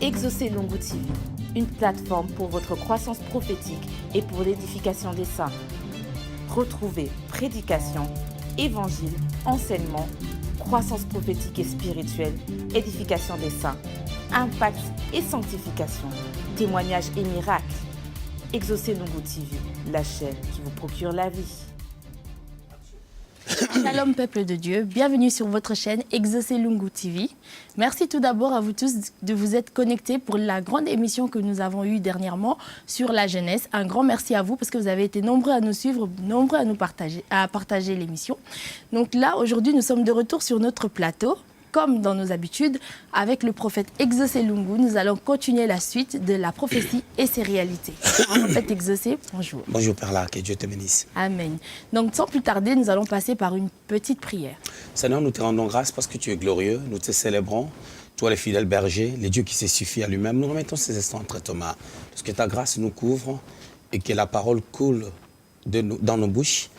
Exaucez Lungu TV, une plateforme pour votre croissance prophétique et pour l'édification des saints. Retrouvez prédication, évangile, enseignement, croissance prophétique et spirituelle, édification des saints, impact et sanctification, témoignages et miracles. Exaucez Lungu TV, la chaîne qui vous procure la vie. Shalom peuple de Dieu, bienvenue sur votre chaîne Exaucez Lungu TV. Merci tout d'abord à vous tous de vous être connectés pour la grande émission que nous avons eue dernièrement sur la jeunesse. Un grand merci à vous parce que vous avez été nombreux à nous suivre, nombreux à partager l'émission. Donc là, aujourd'hui, nous sommes de retour sur notre plateau. Comme dans nos habitudes, avec le prophète Exaucé Lungu, nous allons continuer la suite de la prophétie et ses réalités. Prophète Exaucé, bonjour. Bonjour Perla, que Dieu te bénisse. Amen. Donc sans plus tarder, nous allons passer par une petite prière. Seigneur, nous te rendons grâce parce que tu es glorieux, nous te célébrons. Toi, les fidèles bergers, les dieux qui se suffit à lui-même, nous remettons ces instants entre tes mains. Parce que ta grâce nous couvre et que la parole coule dans nos bouches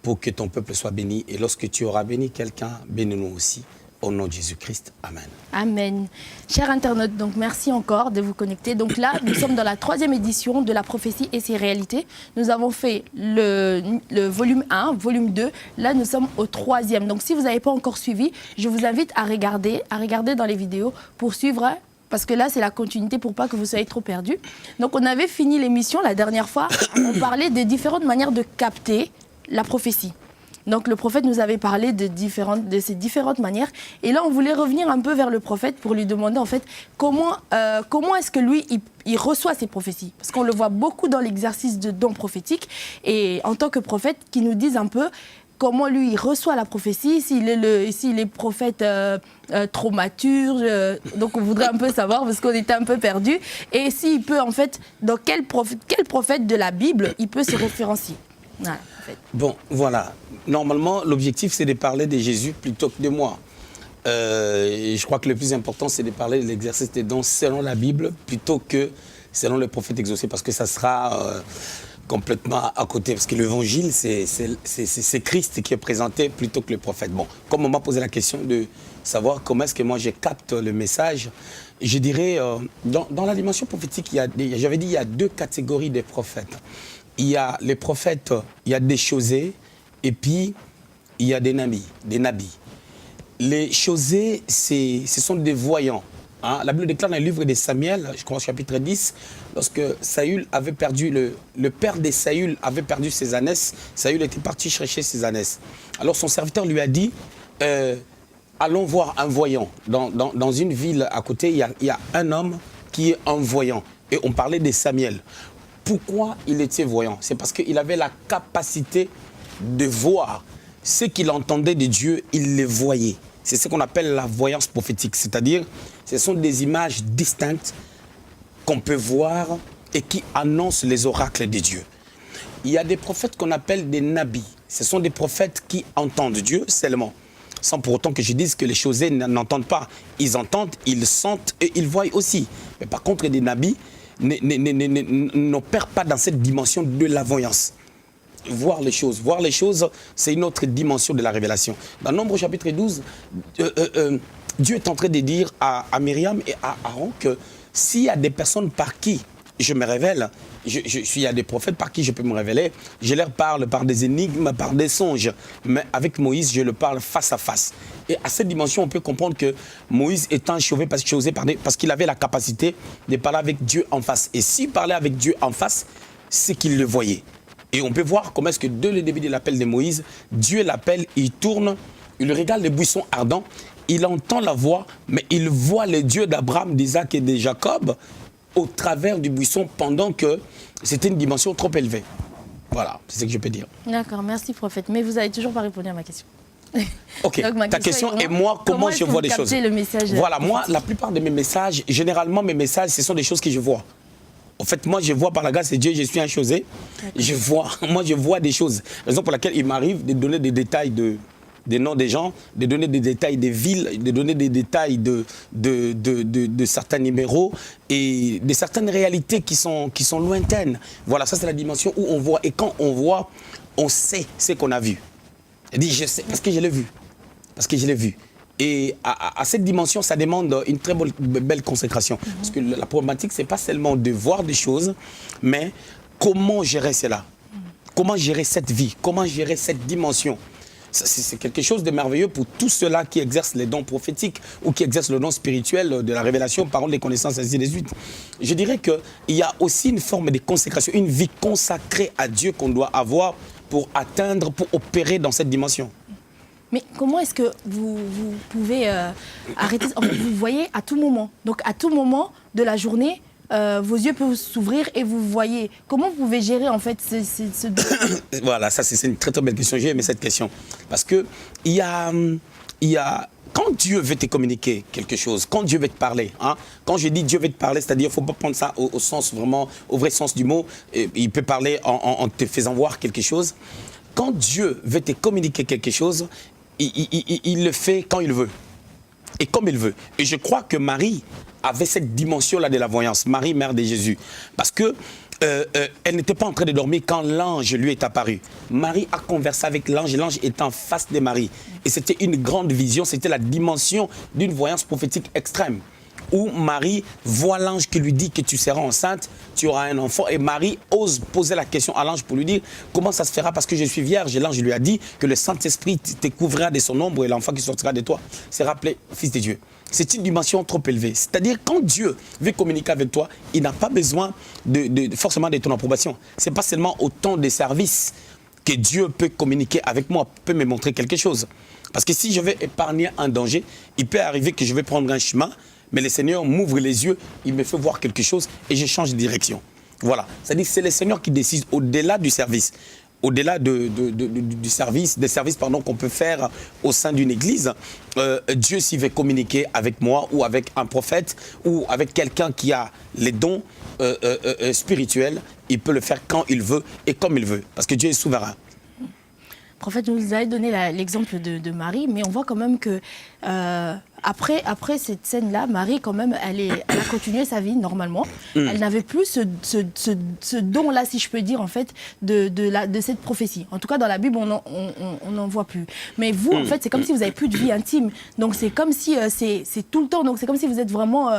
pour que ton peuple soit béni. Et lorsque tu auras béni quelqu'un, bénis-nous aussi. Au nom de Jésus-Christ, Amen. Amen. Chers internautes, donc merci encore de vous connecter. Donc là, nous sommes dans la 3e édition de la prophétie et ses réalités. Nous avons fait le volume 1, volume 2. Là, nous sommes au 3e. Donc si vous n'avez pas encore suivi, je vous invite à regarder dans les vidéos pour suivre. Parce que là, c'est la continuité pour pas que vous soyez trop perdus. Donc on avait fini l'émission la dernière fois. On parlait des différentes manières de capter la prophétie. Donc le prophète nous avait parlé de ces différentes manières. Et là, on voulait revenir un peu vers le prophète pour lui demander en fait comment est-ce que lui, il reçoit ces prophéties. Parce qu'on le voit beaucoup dans l'exercice de dons prophétiques. Et en tant que prophète, qui nous dise un peu comment lui, il reçoit la prophétie, s'il est prophète trop mature. Donc on voudrait un peu savoir parce qu'on était un peu perdus. Et s'il peut en fait, dans quel prophète de la Bible il peut se référencier. Voilà, en fait. Bon, voilà. Normalement, l'objectif, c'est de parler de Jésus plutôt que de moi. Je crois que le plus important, c'est de parler de l'exercice des dons selon la Bible plutôt que selon le prophète exaucé, parce que ça sera complètement à côté. Parce que l'évangile, c'est Christ qui est présenté plutôt que le prophète. Bon, comme on m'a posé la question de savoir comment est-ce que moi je capte le message, je dirais, dans la dimension prophétique, j'avais dit il y a 2 catégories de prophètes. Il y a les prophètes, il y a des chosés, et puis il y a des nabis. Les chosés, ce sont des voyants. Hein. La Bible déclare dans le livre de Samuel, je crois au chapitre 10, lorsque Saül avait perdu, le père de Saül avait perdu ses ânesses, Saül était parti chercher ses ânesses. Alors son serviteur lui a dit, allons voir un voyant. Dans une ville à côté, il y a un homme qui est un voyant. Et on parlait de Samuel. Pourquoi il était voyant? C'est parce qu'il avait la capacité de voir ce qu'il entendait de Dieu, il les voyait. C'est ce qu'on appelle la voyance prophétique, c'est-à-dire ce sont des images distinctes qu'on peut voir et qui annoncent les oracles de Dieu. Il y a des prophètes qu'on appelle des nabis. Ce sont des prophètes qui entendent Dieu seulement, sans pour autant que je dise que les chosés n'entendent pas. Ils entendent, ils sentent et ils voient aussi. Mais par contre, des nabis n'opèrent pas dans cette dimension de la voyance. Voir les choses, c'est une autre dimension de la révélation. Dans Nombre chapitre 12, Dieu est en train de dire à Myriam et à Aaron que s'il y a des personnes par qui je me révèle, il y a des prophètes par qui je peux me révéler, je leur parle par des énigmes, par des songes. Mais avec Moïse, je le parle face à face. Et à cette dimension, on peut comprendre que Moïse étant chauvé parce qu'il avait la capacité de parler avec Dieu en face. Et s'il parlait avec Dieu en face, c'est qu'il le voyait. Et on peut voir comment est-ce que dès le début de l'appel de Moïse, Dieu l'appelle, il tourne, il regarde les buissons ardents, il entend la voix, mais il voit les dieux d'Abraham, d'Isaac et de Jacob au travers du buisson pendant que c'était une dimension trop élevée. Voilà, c'est ce que je peux dire. D'accord, merci prophète. Mais vous n'avez toujours pas répondu à ma question. Ok, donc, ta question est moi, comment je vois des choses. Le message voilà, moi, la plupart de mes messages, généralement mes messages, ce sont des choses que je vois. En fait, moi, je vois par la grâce de Dieu, je suis un chosé. Je vois des choses. Raison pour laquelle il m'arrive de donner des détails des noms des gens, de donner des détails des villes, de donner des détails de certains numéros et de certaines réalités qui sont lointaines. Voilà, ça c'est la dimension où on voit. Et quand on voit, on sait ce qu'on a vu. Je dis, je sais, parce que je l'ai vu. Et à cette dimension, ça demande une très belle consécration. Parce que la problématique, ce n'est pas seulement de voir des choses, mais comment gérer cela? Comment gérer cette vie? Comment gérer cette dimension? C'est quelque chose de merveilleux pour tous ceux-là qui exercent les dons prophétiques ou qui exercent le don spirituel de la révélation, parole des connaissances, ainsi de suite. Je dirais qu'il y a aussi une forme de consécration, une vie consacrée à Dieu qu'on doit avoir pour atteindre, pour opérer dans cette dimension. Mais comment est-ce que vous pouvez arrêter? Vous voyez à tout moment. Donc à tout moment de la journée, vos yeux peuvent s'ouvrir et vous voyez. Comment vous pouvez gérer en fait ce... Voilà, ça c'est une très très belle question. J'ai aimé cette question. Parce que il y a quand Dieu veut te communiquer quelque chose, quand Dieu veut te parler, hein, quand je dis Dieu veut te parler, c'est-à-dire il ne faut pas prendre ça au sens vraiment, au vrai sens du mot. Il peut parler en te faisant voir quelque chose. Quand Dieu veut te communiquer quelque chose, il le fait quand il veut et comme il veut. Et je crois que Marie avait cette dimension-là de la voyance, Marie, mère de Jésus, parce que elle n'était pas en train de dormir quand l'ange lui est apparu. Marie a conversé avec l'ange, l'ange est en face de Marie. Et c'était une grande vision, c'était la dimension d'une voyance prophétique extrême, où Marie voit l'ange qui lui dit que tu seras enceinte, tu auras un enfant. Et Marie ose poser la question à l'ange pour lui dire comment ça se fera parce que je suis vierge. Et l'ange lui a dit que le Saint-Esprit te couvrira de son ombre et l'enfant qui sortira de toi sera appelé Fils de Dieu. C'est une dimension trop élevée. C'est-à-dire quand Dieu veut communiquer avec toi, il n'a pas besoin forcément de ton approbation. Ce n'est pas seulement au temps des services que Dieu peut communiquer avec moi, peut me montrer quelque chose. Parce que si je vais épargner un danger, il peut arriver que je vais prendre un chemin, mais le Seigneur m'ouvre les yeux, il me fait voir quelque chose et je change de direction. Voilà. C'est-à-dire que c'est le Seigneur qui décide au-delà du service, au-delà des services qu'on peut faire au sein d'une église. Dieu, s'il veut communiquer avec moi ou avec un prophète ou avec quelqu'un qui a les dons spirituels, il peut le faire quand il veut et comme il veut, parce que Dieu est souverain. Prophète, vous avez donné l'exemple de Marie, mais on voit quand même que après cette scène-là, Marie, quand même, elle a continué sa vie normalement. Elle n'avait plus ce don-là, si je peux dire, en fait, de cette prophétie. En tout cas, dans la Bible, on n'en voit plus. Mais vous, en fait, c'est comme si vous n'avez plus de vie intime. Donc, c'est comme si c'est tout le temps. Donc, c'est comme si vous êtes vraiment...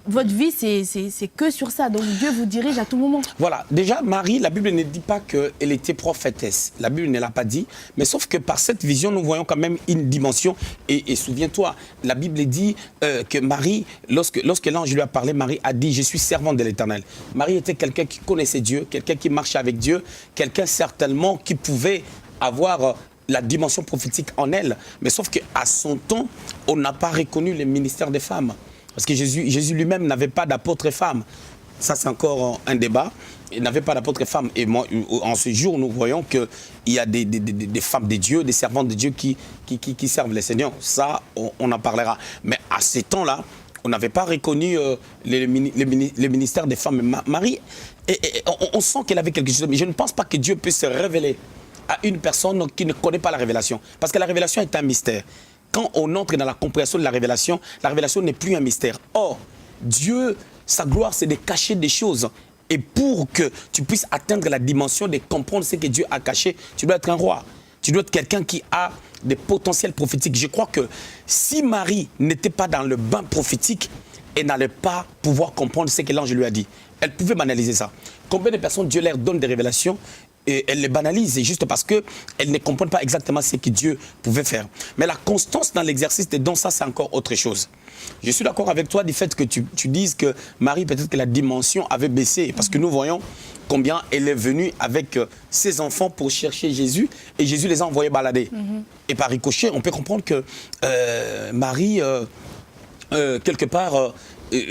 votre vie, c'est que sur ça. Donc Dieu vous dirige à tout moment. Voilà. Déjà, Marie, la Bible ne dit pas qu'elle était prophétesse. La Bible ne l'a pas dit. Mais sauf que par cette vision, nous voyons quand même une dimension. Et souviens-toi, la Bible dit que Marie, lorsque l'ange lui a parlé, Marie a dit « Je suis servante de l'Éternel ». Marie était quelqu'un qui connaissait Dieu, quelqu'un qui marchait avec Dieu, quelqu'un certainement qui pouvait avoir... la dimension prophétique en elle. Mais sauf qu'à son temps, on n'a pas reconnu le ministère des femmes. Parce que Jésus lui-même n'avait pas d'apôtre femme. Ça, c'est encore un débat. Il n'avait pas d'apôtre femme. Et moi, en ce jour, nous voyons qu'il y a des femmes de Dieu, des servantes de Dieu qui servent les Seigneurs. Ça, on en parlera. Mais à ces temps-là, on n'avait pas reconnu le ministère des femmes. Marie, on sent qu'elle avait quelque chose. Mais je ne pense pas que Dieu puisse se révéler à une personne qui ne connaît pas la révélation. Parce que la révélation est un mystère. Quand on entre dans la compréhension de la révélation n'est plus un mystère. Or, Dieu, sa gloire, c'est de cacher des choses. Et pour que tu puisses atteindre la dimension de comprendre ce que Dieu a caché, tu dois être un roi. Tu dois être quelqu'un qui a des potentiels prophétiques. Je crois que si Marie n'était pas dans le bain prophétique, elle n'allait pas pouvoir comprendre ce que l'ange lui a dit. Elle pouvait banaliser ça. Combien de personnes Dieu leur donne des révélations et elle les banalise juste parce qu'elles ne comprennent pas exactement ce que Dieu pouvait faire. Mais la constance dans l'exercice des dons, ça c'est encore autre chose. Je suis d'accord avec toi du fait que tu dises que Marie, peut-être que la dimension avait baissé, parce que nous voyons combien elle est venue avec ses enfants pour chercher Jésus, et Jésus les a envoyés balader. Et par ricochet, on peut comprendre que Marie, quelque part,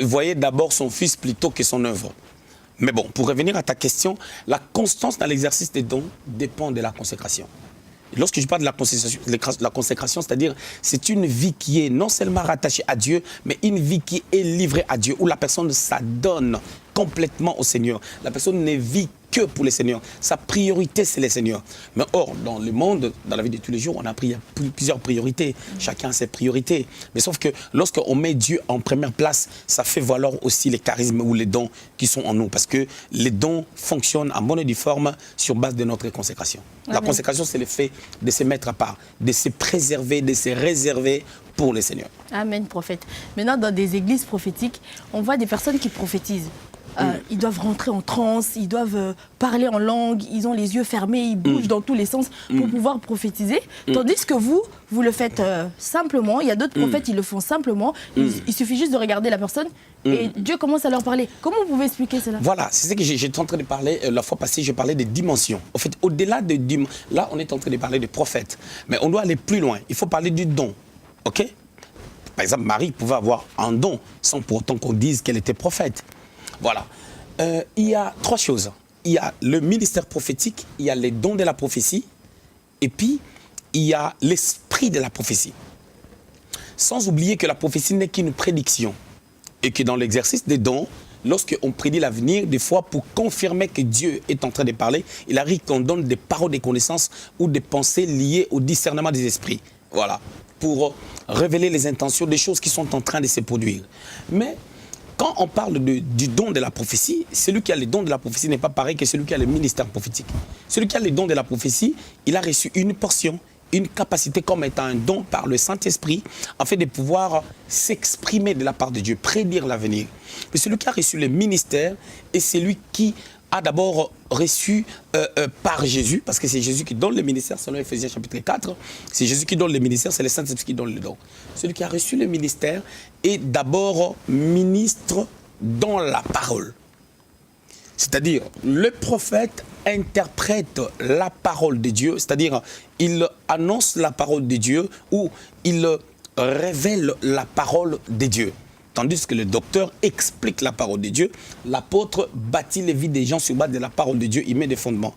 voyait d'abord son fils plutôt que son œuvre. Mais bon, pour revenir à ta question, la constance dans l'exercice des dons dépend de la consécration. Et lorsque je parle de la consécration, c'est-à-dire c'est une vie qui est non seulement rattachée à Dieu, mais une vie qui est livrée à Dieu, où la personne s'adonne complètement au Seigneur. La personne ne vit que pour les Seigneurs. Sa priorité, c'est les Seigneurs. Mais or, dans le monde, dans la vie de tous les jours, on a pris plusieurs priorités. Chacun a ses priorités. Mais sauf que lorsqu'on met Dieu en première place, ça fait valoir aussi les charismes ou les dons qui sont en nous. Parce que les dons fonctionnent en bonne et due forme sur base de notre consécration. La consécration, c'est le fait de se mettre à part, de se préserver, de se réserver pour le Seigneur. Amen, prophète. Maintenant, dans des églises prophétiques, on voit des personnes qui prophétisent. Ils doivent rentrer en transe, ils doivent parler en langue, ils ont les yeux fermés, ils bougent dans tous les sens pour pouvoir prophétiser. Tandis que vous le faites simplement. Il y a d'autres prophètes, ils le font simplement. Il suffit juste de regarder la personne et Dieu commence à leur parler. Comment vous pouvez expliquer cela? Voilà, c'est ce que j'étais en train de parler. La fois passée, je parlais des dimensions. En fait, au-delà de dimensions, là, on est en train de parler de prophètes. Mais on doit aller plus loin. Il faut parler du don. OK? Par exemple, Marie pouvait avoir un don sans pour autant qu'on dise qu'elle était prophète. Voilà. Il y a trois choses. Il y a le ministère prophétique, il y a les dons de la prophétie, et puis il y a l'esprit de la prophétie. Sans oublier que la prophétie n'est qu'une prédiction, et que dans l'exercice des dons, lorsqu'on prédit l'avenir, des fois pour confirmer que Dieu est en train de parler, il arrive qu'on donne des paroles de connaissances ou des pensées liées au discernement des esprits. Voilà. Pour révéler les intentions des choses qui sont en train de se produire. Mais quand on parle du don de la prophétie, celui qui a le don de la prophétie n'est pas pareil que celui qui a le ministère prophétique. Celui qui a le don de la prophétie, il a reçu une portion, une capacité comme étant un don par le Saint-Esprit, afin de pouvoir s'exprimer de la part de Dieu, prédire l'avenir. Mais celui qui a reçu le ministère est celui qui a d'abord reçu par Jésus, parce que c'est Jésus qui donne le ministère, selon Ephésiens chapitre 4, c'est Jésus qui donne le ministère, c'est le Saint-Esprit qui donne le don. Celui qui a reçu le ministère est d'abord ministre dans la parole. C'est-à-dire, le prophète interprète la parole de Dieu, c'est-à-dire, il annonce la parole de Dieu ou il révèle la parole de Dieu. Tandis que le docteur explique la parole de Dieu, l'apôtre bâtit les vies des gens sur base de la parole de Dieu, il met des fondements.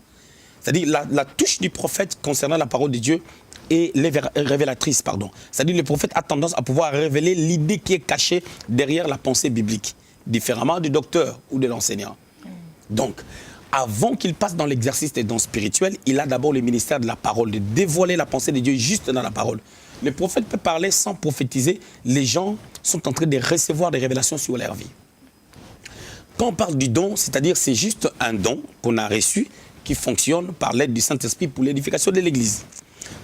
C'est-à-dire la touche du prophète concernant la parole de Dieu est révélatrice. C'est-à-dire le prophète a tendance à pouvoir révéler l'idée qui est cachée derrière la pensée biblique, différemment du docteur ou de l'enseignant. Donc, avant qu'il passe dans l'exercice des dons spirituels, il a d'abord le ministère de la parole, de dévoiler la pensée de Dieu juste dans la parole. Le prophète peut parler sans prophétiser. Les gens sont en train de recevoir des révélations sur leur vie. Quand on parle du don, c'est-à-dire c'est juste un don qu'on a reçu qui fonctionne par l'aide du Saint-Esprit pour l'édification de l'Église.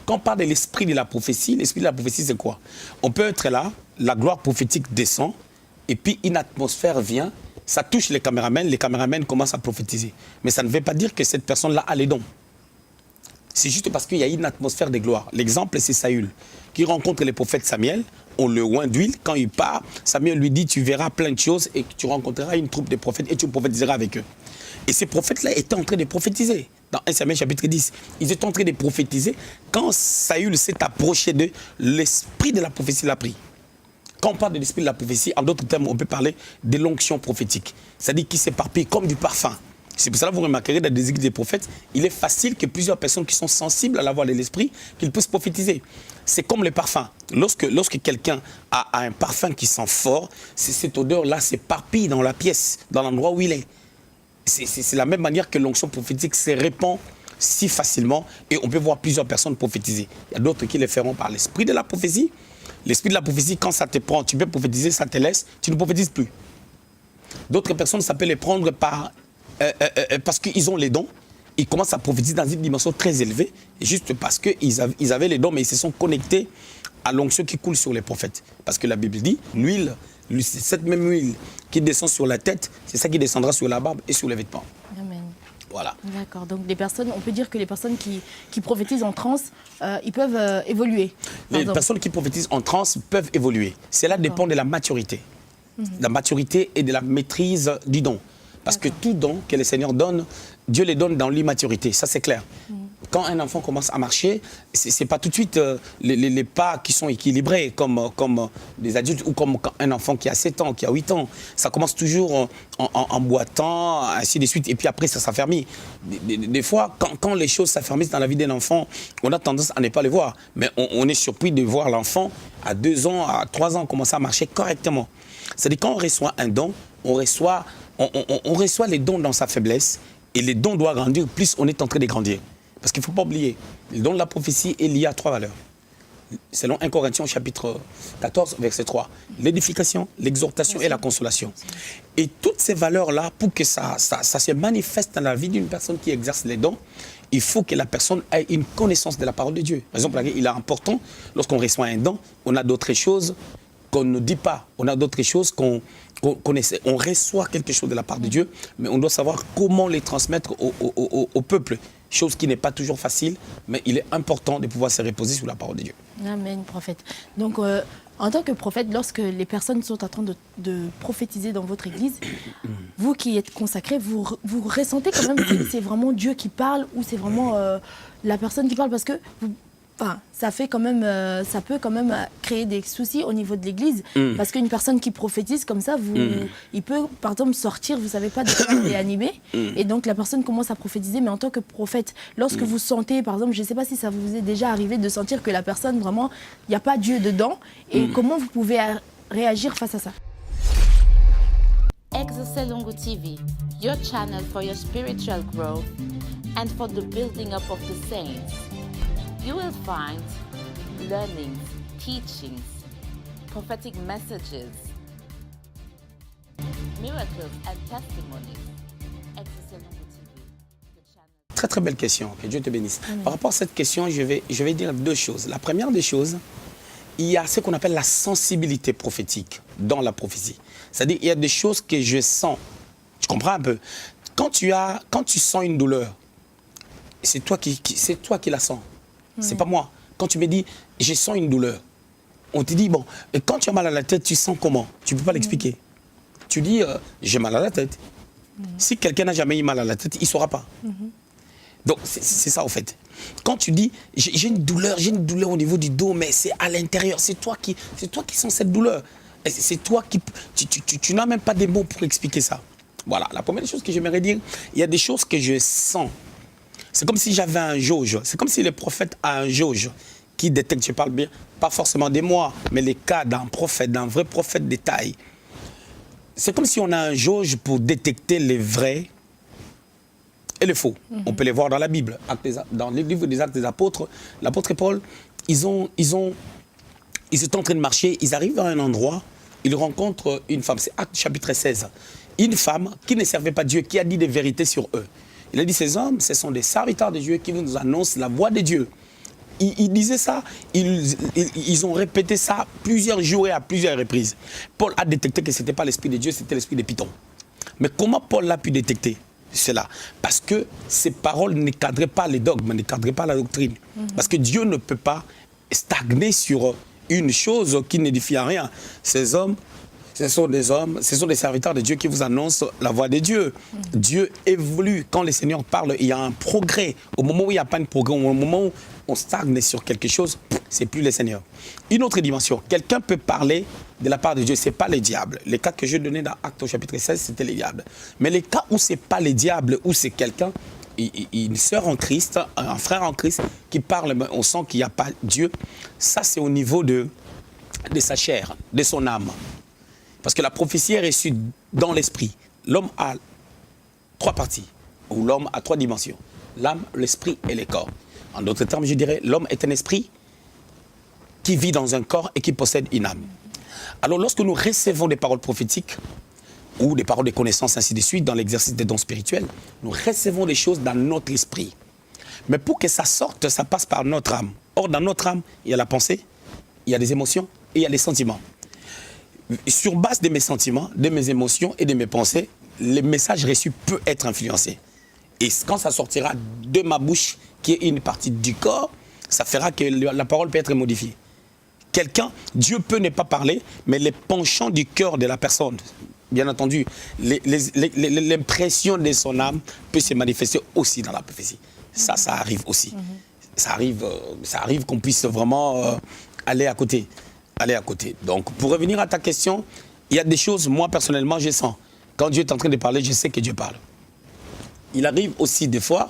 Quand on parle de l'esprit de la prophétie c'est quoi? On peut être là, la gloire prophétique descend et puis une atmosphère vient, ça touche les caméramens commencent à prophétiser. Mais ça ne veut pas dire que cette personne-là a les dons. C'est juste parce qu'il y a une atmosphère de gloire. L'exemple, c'est Saül, qui rencontre le prophète Samuel, on le oint d'huile. Quand il part, Samuel lui dit, tu verras plein de choses et tu rencontreras une troupe de prophètes et tu prophétiseras avec eux. Et ces prophètes-là étaient en train de prophétiser. Dans 1 Samuel chapitre 10, ils étaient en train de prophétiser. Quand Saül s'est approché d'eux, l'esprit de la prophétie l'a pris. Quand on parle de l'esprit de la prophétie, en d'autres termes, on peut parler de l'onction prophétique. C'est-à-dire qu'il s'éparpille comme du parfum. C'est pour cela que vous remarquerez dans des églises des prophètes, il est facile que plusieurs personnes qui sont sensibles à la voix de l'esprit, qu'ils puissent prophétiser. C'est comme le parfum. Lorsque quelqu'un a un parfum qui sent fort, cette odeur-là s'éparpille dans la pièce, dans l'endroit où il est. C'est la même manière que l'onction prophétique se répand si facilement et on peut voir plusieurs personnes prophétiser. Il y a d'autres qui le feront par l'esprit de la prophétie. L'esprit de la prophétie, quand ça te prend, tu peux prophétiser, ça te laisse, tu ne prophétises plus. D'autres personnes, ça peut les prendre parce qu'ils ont les dons, ils commencent à prophétiser dans une dimension très élevée, juste parce qu'ils avaient les dons, mais ils se sont connectés à l'onction qui coule sur les prophètes. Parce que la Bible dit, l'huile, cette même huile qui descend sur la tête, c'est ça qui descendra sur la barbe et sur les vêtements. Amen. Voilà. D'accord, donc on peut dire que les personnes qui prophétisent en transe, ils peuvent évoluer. Les personnes qui prophétisent en transe peuvent évoluer. Cela dépend de la maturité. La maturité et de la maîtrise du don. Parce que tout don que le Seigneur donne, Dieu les donne dans l'immaturité, ça c'est clair. Quand un enfant commence à marcher, ce n'est pas tout de suite les pas qui sont équilibrés comme des adultes ou comme un enfant qui a 7 ans, qui a 8 ans. Ça commence toujours en boitant, ainsi de suite, et puis après ça s'affermit. Des fois, quand les choses s'affermissent dans la vie d'un enfant, on a tendance à ne pas les voir. Mais on est surpris de voir l'enfant à 2 ans, à 3 ans commencer à marcher correctement. C'est-à-dire quand on reçoit un don, on reçoit les dons dans sa faiblesse Et les dons doivent grandir, plus on est en train de grandir. Parce qu'il ne faut pas oublier, le don de la prophétie est lié à 3 valeurs. Selon 1 Corinthiens chapitre 14, verset 3. L'édification, l'exhortation et la consolation. Et toutes ces valeurs-là, pour que ça se manifeste dans la vie d'une personne qui exerce les dons, il faut que la personne ait une connaissance de la parole de Dieu. Par exemple, il est important, lorsqu'on reçoit un don, on a d'autres choses qu'on ne dit pas. On a d'autres choses qu'on essaie. On reçoit quelque chose de la part de Dieu, mais on doit savoir comment les transmettre au peuple. Chose qui n'est pas toujours facile, mais il est important de pouvoir se reposer sur la parole de Dieu. Amen, prophète. Donc, en tant que prophète, lorsque les personnes sont en train de prophétiser dans votre église, vous qui êtes consacré, vous ressentez quand même que c'est vraiment Dieu qui parle ou c'est vraiment la personne qui parle, parce que ça peut quand même créer des soucis au niveau de l'église, parce qu'une personne qui prophétise comme ça, il peut par exemple sortir, vous ne savez pas de quoi il est animé, et donc la personne commence à prophétiser, mais en tant que prophète, lorsque vous sentez, par exemple, je ne sais pas si ça vous est déjà arrivé de sentir que la personne, vraiment, il n'y a pas Dieu dedans, et comment vous pouvez réagir face à ça? Exoselungu TV, your channel for your spiritual growth and for the building up of the saints. You will find learnings, teachings, prophetic messages, miracles and testimonies. Exoselungu TV, the channel. Très très belle question, que Dieu te bénisse. Par rapport à cette question, je vais dire 2 choses. La première des choses, il y a ce qu'on appelle la sensibilité prophétique dans la prophétie. C'est-à-dire il y a des choses que je sens. Tu comprends un peu? Quand tu sens une douleur, c'est toi qui la sens. C'est pas moi. Quand tu me dis, je sens une douleur, on te dit, bon, et quand tu as mal à la tête, tu sens comment? Tu ne peux pas l'expliquer. Tu dis, j'ai mal à la tête. Si quelqu'un n'a jamais eu mal à la tête, il ne saura pas. Donc, c'est ça, au fait. Quand tu dis, j'ai une douleur au niveau du dos, mais c'est à l'intérieur, c'est toi qui sens cette douleur. C'est toi qui... Tu n'as même pas des mots pour expliquer ça. Voilà, la première chose que j'aimerais dire, il y a des choses que je sens. C'est comme si j'avais un jauge. C'est comme si le prophète a un jauge qui détecte, je parle bien, pas forcément des moi, mais les cas d'un prophète, d'un vrai prophète de taille. C'est comme si on a un jauge pour détecter les vrais et les faux. On peut les voir dans la Bible. Dans le livre des Actes des Apôtres, l'apôtre Paul, ils étaient en train de marcher, ils arrivent à un endroit, ils rencontrent une femme. C'est Actes chapitre 16. Une femme qui ne servait pas Dieu, qui a dit des vérités sur eux. Il a dit, ces hommes, ce sont des serviteurs de Dieu qui nous annoncent la voix de Dieu. Il disait ça, ils ont répété ça plusieurs jours et à plusieurs reprises. Paul a détecté que ce n'était pas l'esprit de Dieu, c'était l'esprit de Python. Mais comment Paul l'a pu détecter cela? Parce que ces paroles ne cadraient pas les dogmes, ne cadraient pas la doctrine. Parce que Dieu ne peut pas stagner sur une chose qui n'édifie à rien. Ces hommes, ce sont des serviteurs de Dieu qui vous annoncent la voix de Dieu. Dieu évolue. Quand le Seigneur parle, il y a un progrès. Au moment où il n'y a pas de progrès, au moment où on stagne sur quelque chose, c'est plus le Seigneur. Une autre dimension, quelqu'un peut parler de la part de Dieu, ce n'est pas les diables. Les cas que je donnais dans Actes au chapitre 16, c'était les diables. Mais les cas où ce n'est pas les diables, où c'est quelqu'un, une sœur en Christ, un frère en Christ, qui parle, on sent qu'il n'y a pas Dieu, ça c'est au niveau de sa chair, de son âme. Parce que la prophétie est reçue dans l'esprit. L'homme a 3 parties, ou l'homme a 3 dimensions. L'âme, l'esprit et le corps. En d'autres termes, je dirais, l'homme est un esprit qui vit dans un corps et qui possède une âme. Alors, lorsque nous recevons des paroles prophétiques, ou des paroles de connaissance, ainsi de suite, dans l'exercice des dons spirituels, nous recevons des choses dans notre esprit. Mais pour que ça sorte, ça passe par notre âme. Or, dans notre âme, il y a la pensée, il y a les émotions et il y a les sentiments. Sur base de mes sentiments, de mes émotions et de mes pensées, le message reçu peut être influencé. Et quand ça sortira de ma bouche, qui est une partie du corps, ça fera que la parole peut être modifiée. Dieu peut ne pas parler, mais les penchants du cœur de la personne, bien entendu, l'impression de son âme peut se manifester aussi dans la prophétie. Ça arrive aussi. Ça arrive qu'on puisse vraiment aller à côté. Donc, pour revenir à ta question, il y a des choses, moi personnellement, je sens. Quand Dieu est en train de parler, je sais que Dieu parle. Il arrive aussi des fois,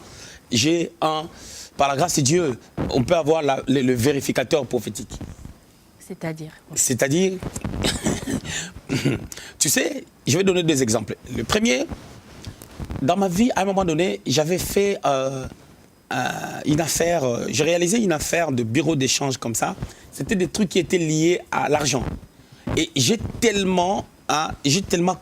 par la grâce de Dieu, on peut avoir le vérificateur prophétique. C'est-à-dire, tu sais, je vais donner 2 exemples. Le premier, dans ma vie, à un moment donné, j'avais fait une affaire, j'ai réalisé une affaire de bureau d'échange comme ça. C'était des trucs qui étaient liés à l'argent. Et j'ai tellement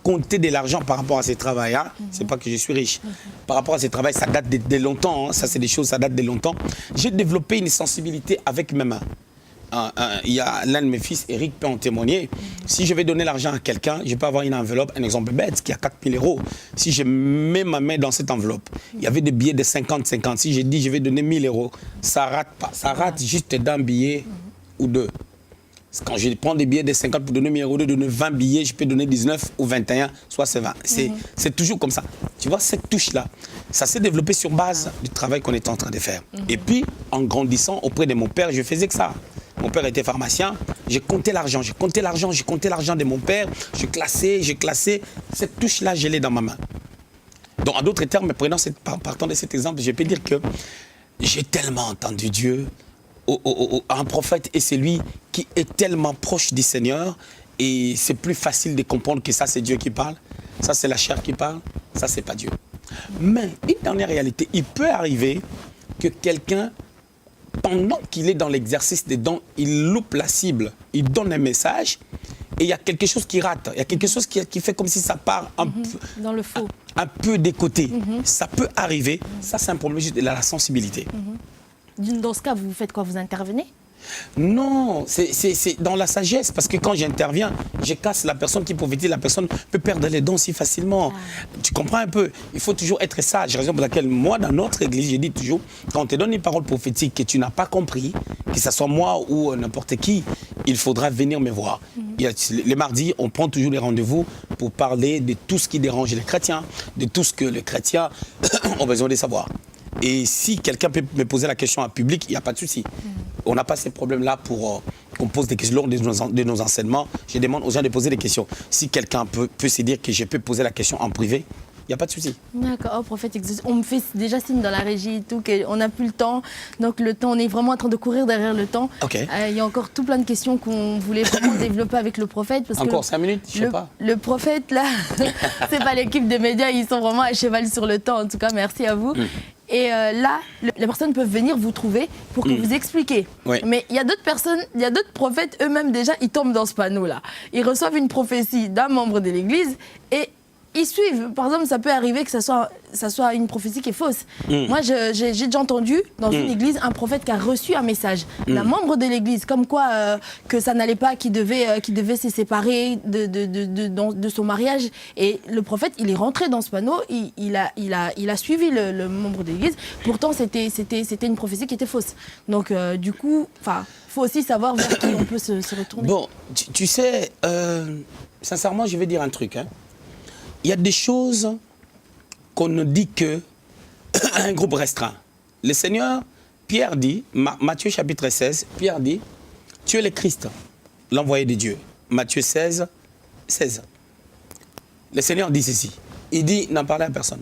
compté de l'argent par rapport à ces travails-là. C'est pas que je suis riche. Par rapport à ces travails, ça date de longtemps. Hein. Ça, c'est des choses, ça date de longtemps. J'ai développé une sensibilité avec mes mains. Il y a l'un de mes fils, Eric, peut en témoigner. Si je vais donner l'argent à quelqu'un, je peux avoir une enveloppe, un exemple bête, qui a 4 000 €. Si je mets ma main dans cette enveloppe, il y avait des billets de 50-50. Si je dis je vais donner 1 000 €, ça rate pas. Ça rate juste d'un billet ou deux. Quand je prends des billets de 50 pour donner 1 000 €, de donner 20 billets, je peux donner 19 ou 21, soit c'est 20. C'est toujours comme ça. Tu vois, cette touche-là, ça s'est développé sur base du travail qu'on était en train de faire. Et puis, en grandissant auprès de mon père, je faisais que ça. Mon père était pharmacien, j'ai compté l'argent de mon père, je classais. Cette touche-là, je l'ai dans ma main. Donc, en d'autres termes, partant de cet exemple, je peux dire que j'ai tellement entendu Dieu. Un prophète est celui qui est tellement proche du Seigneur et c'est plus facile de comprendre que ça c'est Dieu qui parle, ça c'est la chair qui parle, ça c'est pas Dieu. Mais une dernière réalité, il peut arriver que quelqu'un, pendant qu'il est dans l'exercice des dons, il loupe la cible, il donne un message et il y a quelque chose qui rate, il y a quelque chose qui fait comme si ça part un peu dans le faux, un peu des côtés. Ça peut arriver, ça c'est un problème juste de la sensibilité. Dans ce cas, vous faites quoi? Vous intervenez? Non, c'est dans la sagesse, parce que quand j'interviens, je casse la personne qui prophétise, la personne peut perdre les dons si facilement. Tu comprends un peu? Il faut toujours être sage, raison pour laquelle moi, dans notre église, je dis toujours, quand on te donne une parole prophétique que tu n'as pas compris, que ce soit moi ou n'importe qui, il faudra venir me voir. Les mardis, on prend toujours les rendez-vous pour parler de tout ce qui dérange les chrétiens, de tout ce que les chrétiens ont besoin de savoir. Et si quelqu'un peut me poser la question en public, il n'y a pas de souci. On n'a pas ces problèmes-là pour qu'on pose des questions lors de nos enseignements. Je demande aux gens de poser des questions. Si quelqu'un peut se dire que je peux poser la question en privé, il n'y a pas de souci. D'accord, oh, prophète, on me fait déjà signe dans la régie et tout, qu'on n'a plus le temps. Donc le temps, on est vraiment en train de courir derrière le temps. Okay. Il y a encore tout plein de questions qu'on voulait vraiment développer avec le prophète. Parce encore que 5 minutes, je sais pas. Le prophète, là, c'est pas l'équipe des médias, ils sont vraiment à cheval sur le temps. En tout cas, merci à vous. Et là, les personnes peuvent venir vous trouver pour que vous expliquiez. Oui. Mais il y a d'autres personnes, il y a d'autres prophètes, eux-mêmes déjà, ils tombent dans ce panneau-là. Ils reçoivent une prophétie d'un membre de l'Église et ils suivent. Par exemple, ça peut arriver que ça soit une prophétie qui est fausse. Moi, j'ai déjà entendu dans une église un prophète qui a reçu un message d'un membre de l'église, comme quoi que ça n'allait pas, qu'il devait se séparer de son mariage. Et le prophète, il est rentré dans ce panneau, il a suivi le membre de l'église. Pourtant, c'était une prophétie qui était fausse. Donc, du coup, il faut aussi savoir vers qui on peut se retourner. Bon, tu sais, sincèrement, je vais dire un truc, hein. Il y a des choses qu'on ne dit qu'à un groupe restreint. Le Seigneur, Pierre dit, Matthieu chapitre 16, Pierre dit, tu es le Christ, l'envoyé de Dieu. Matthieu 16, 16. Le Seigneur dit ceci, il dit, n'en parlez à personne.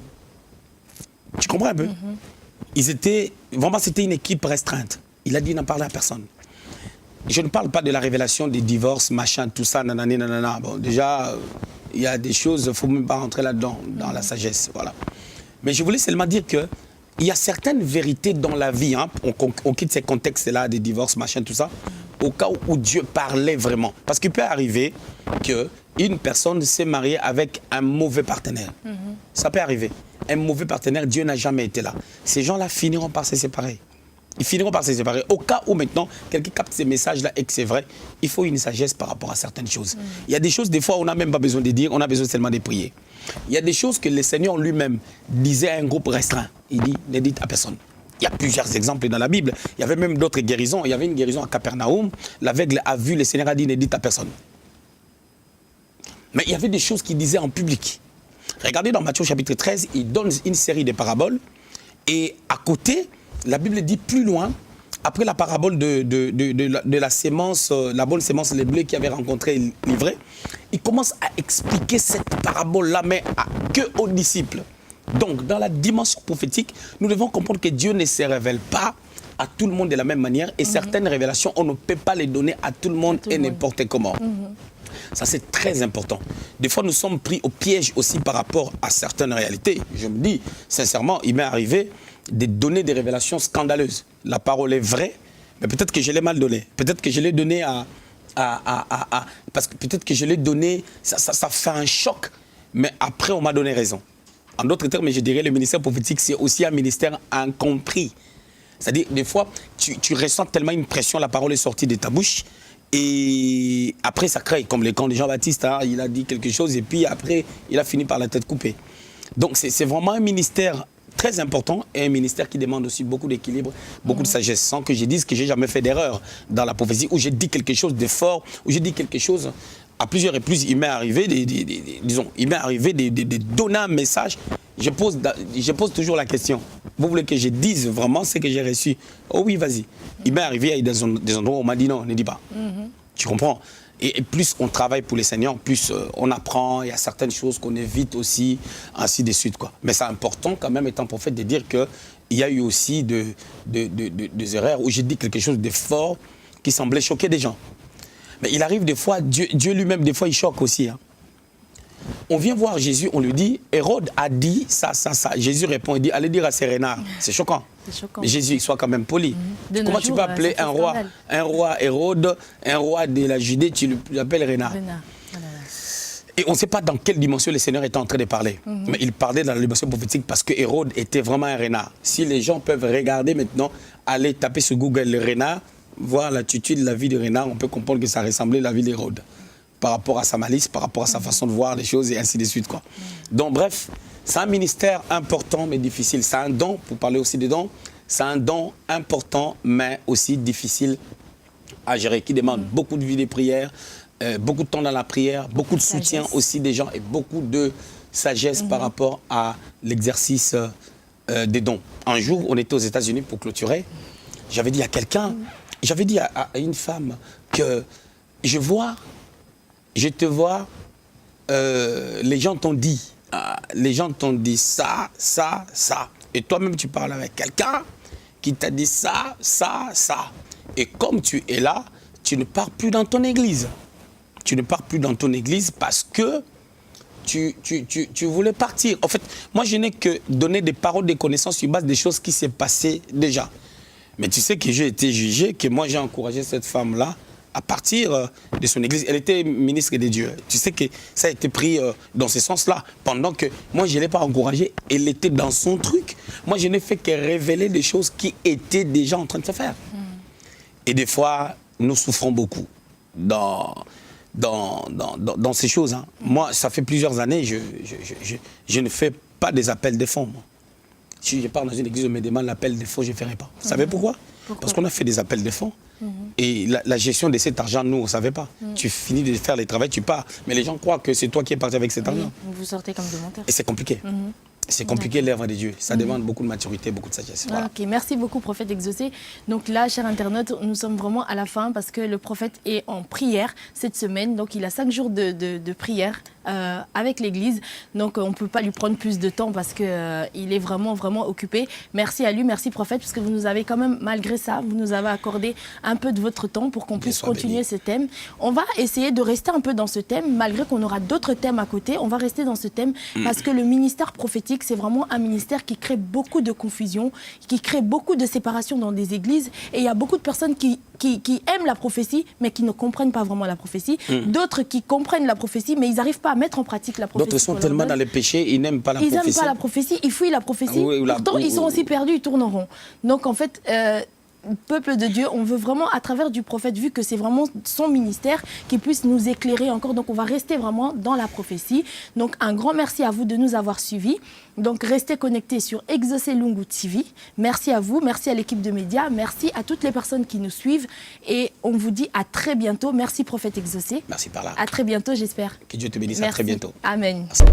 Tu comprends un peu? Vraiment, c'était une équipe restreinte. Il a dit, n'en parlez à personne. Je ne parle pas de la révélation des divorces, machin, tout ça, nanani, nanana. Bon, déjà... il y a des choses, il ne faut même pas rentrer là-dedans, dans la sagesse. Voilà. Mais je voulais seulement dire qu'il y a certaines vérités dans la vie, hein, on quitte ces contextes-là, des divorces, machin, tout ça, au cas où Dieu parlait vraiment. Parce qu'il peut arriver qu'une personne s'est mariée avec un mauvais partenaire. Ça peut arriver. Un mauvais partenaire, Dieu n'a jamais été là. Ces gens-là finiront par se séparer. Ils finiront par se séparer. Au cas où maintenant, quelqu'un capte ces messages-là et que c'est vrai, il faut une sagesse par rapport à certaines choses. Il y a des choses, des fois, on n'a même pas besoin de dire, on a besoin seulement de prier. Il y a des choses que le Seigneur lui-même disait à un groupe restreint. Il dit, ne dites à personne. Il y a plusieurs exemples dans la Bible. Il y avait même d'autres guérisons. Il y avait une guérison à Capernaum. L'aveugle a vu, le Seigneur a dit, ne dites à personne. Mais il y avait des choses qu'il disait en public. Regardez dans Matthieu chapitre 13, il donne une série de paraboles. Et à côté... la Bible dit plus loin, après la parabole de la sémence, la bonne sémence, les blés qui avaient rencontré l'ivraie, il commence à expliquer cette parabole-là, mais que aux disciples. Donc, dans la dimension prophétique, nous devons comprendre que Dieu ne se révèle pas à tout le monde de la même manière et certaines révélations, on ne peut pas les donner à tout le monde et n'importe comment. Ça, c'est très important. Des fois, nous sommes pris au piège aussi par rapport à certaines réalités. Je me dis, sincèrement, il m'est arrivé de donner des révélations scandaleuses. La parole est vraie, mais peut-être que je l'ai mal donnée. Peut-être que je l'ai donnée parce que peut-être que je l'ai donné, ça fait un choc, mais après, on m'a donné raison. En d'autres termes, je dirais, le ministère prophétique, c'est aussi un ministère incompris. C'est-à-dire, des fois, tu ressens tellement une pression, la parole est sortie de ta bouche, et après, ça crée, comme le camp de Jean-Baptiste, hein, il a dit quelque chose, et puis après, il a fini par la tête coupée. Donc, c'est vraiment un ministère très important, et un ministère qui demande aussi beaucoup d'équilibre, beaucoup de sagesse, sans que je dise que j'ai jamais fait d'erreur dans la prophétie, où j'ai dit quelque chose de fort, où j'ai dit quelque chose... À plusieurs reprises, il m'est arrivé de donner un message. Je pose toujours la question. Vous voulez que je dise vraiment ce que j'ai reçu? Oh oui, vas-y. Il m'est arrivé, il y a des endroits où on m'a dit non, ne dis pas. Tu comprends? Et plus on travaille pour les Seigneurs, plus on apprend. Il y a certaines choses qu'on évite aussi, ainsi de suite, quoi. Mais c'est important quand même, étant prophète, de dire qu'il y a eu aussi des erreurs où j'ai dit quelque chose de fort qui semblait choquer des gens. Mais il arrive des fois, Dieu lui-même, des fois, il choque aussi. Hein. On vient voir Jésus, on lui dit, Hérode a dit ça, ça, ça. Jésus répond, il dit, allez dire à ces renards. C'est choquant. Mais Jésus, il soit quand même poli. Comment tu peux appeler un roi Hérode, un roi de la Judée, tu l'appelles renard. Et on ne sait pas dans quelle dimension le Seigneur était en train de parler. Mais il parlait dans la dimension prophétique parce que Hérode était vraiment un renard. Si les gens peuvent regarder maintenant, aller taper sur Google le renard, voir l'attitude de la vie de renard, on peut comprendre que ça ressemblait à la vie d'Hérode par rapport à sa malice, par rapport à sa façon de voir les choses et ainsi de suite, quoi. Donc bref, c'est un ministère important mais difficile. C'est un don, pour parler aussi des dons, c'est un don important mais aussi difficile à gérer, qui demande beaucoup de vie de prière, beaucoup de temps dans la prière, beaucoup de soutien aussi des gens et beaucoup de sagesse par rapport à l'exercice des dons. Un jour, on était aux États-Unis pour clôturer, j'avais dit à quelqu'un, j'avais dit à une femme que je te vois, les gens t'ont dit ça, ça, ça. Et toi-même, tu parles avec quelqu'un qui t'a dit ça, ça, ça. Et comme tu es là, tu ne pars plus dans ton église. Tu ne pars plus dans ton église parce que tu voulais partir. En fait, moi, je n'ai que donné des paroles de connaissances sur base des choses qui s'est passées déjà. Mais tu sais que j'ai été jugé, que moi j'ai encouragé cette femme-là à partir de son église. Elle était ministre des dieux. Tu sais que ça a été pris dans ce sens-là. Pendant que moi je ne l'ai pas encouragée, elle était dans son truc. Moi je n'ai fait que révéler des choses qui étaient déjà en train de se faire. Et des fois, nous souffrons beaucoup dans ces choses. Hein. Moi, ça fait plusieurs années, je ne fais pas des appels de fonds. Moi. Si je pars dans une église, on me demande l'appel de fonds, je ne ferai pas. Vous savez pourquoi? Parce qu'on a fait des appels de fonds. Et la gestion de cet argent, nous, on ne savait pas. Tu finis de faire les travaux, tu pars. Mais les gens croient que c'est toi qui es parti avec cet argent. Vous sortez comme des menteurs. Et c'est compliqué. C'est compliqué l'œuvre de Dieu. Ça demande beaucoup de maturité, beaucoup de sagesse. Voilà. Ok, merci beaucoup, prophète exaucé. Donc là, chers internautes, nous sommes vraiment à la fin parce que le prophète est en prière cette semaine. Donc il a 5 jours de prière avec l'église. Donc on ne peut pas lui prendre plus de temps parce qu'il est vraiment, vraiment occupé. Merci à lui, merci prophète, parce que vous nous avez quand même, malgré ça, vous nous avez accordé un peu de votre temps pour qu'on puisse continuer ce thème. On va essayer de rester un peu dans ce thème, malgré qu'on aura d'autres thèmes à côté. On va rester dans ce thème parce que le ministère prophétique, c'est vraiment un ministère qui crée beaucoup de confusion, qui crée beaucoup de séparation dans des églises. Et il y a beaucoup de personnes qui aiment la prophétie, mais qui ne comprennent pas vraiment la prophétie. D'autres qui comprennent la prophétie, mais ils n'arrent pas à mettre en pratique la prophétie. D'autres sont tellement dans les péchés, ils n'aiment pas la prophétie. Ils n'aiment pas la prophétie, ils fuient la prophétie. Pourtant, ils sont aussi perdus, ils tournent en rond. Donc, en fait... peuple de Dieu, on veut vraiment, à travers du prophète, vu que c'est vraiment son ministère, qu'il puisse nous éclairer encore. Donc, on va rester vraiment dans la prophétie. Donc, un grand merci à vous de nous avoir suivis. Donc, restez connectés sur Exaucé Lungu TV. Merci à vous, merci à l'équipe de médias, merci à toutes les personnes qui nous suivent. Et on vous dit à très bientôt. Merci, prophète Exaucé. Merci par là. À très bientôt, j'espère. Que Dieu te bénisse. Merci. À très bientôt. Amen. Merci.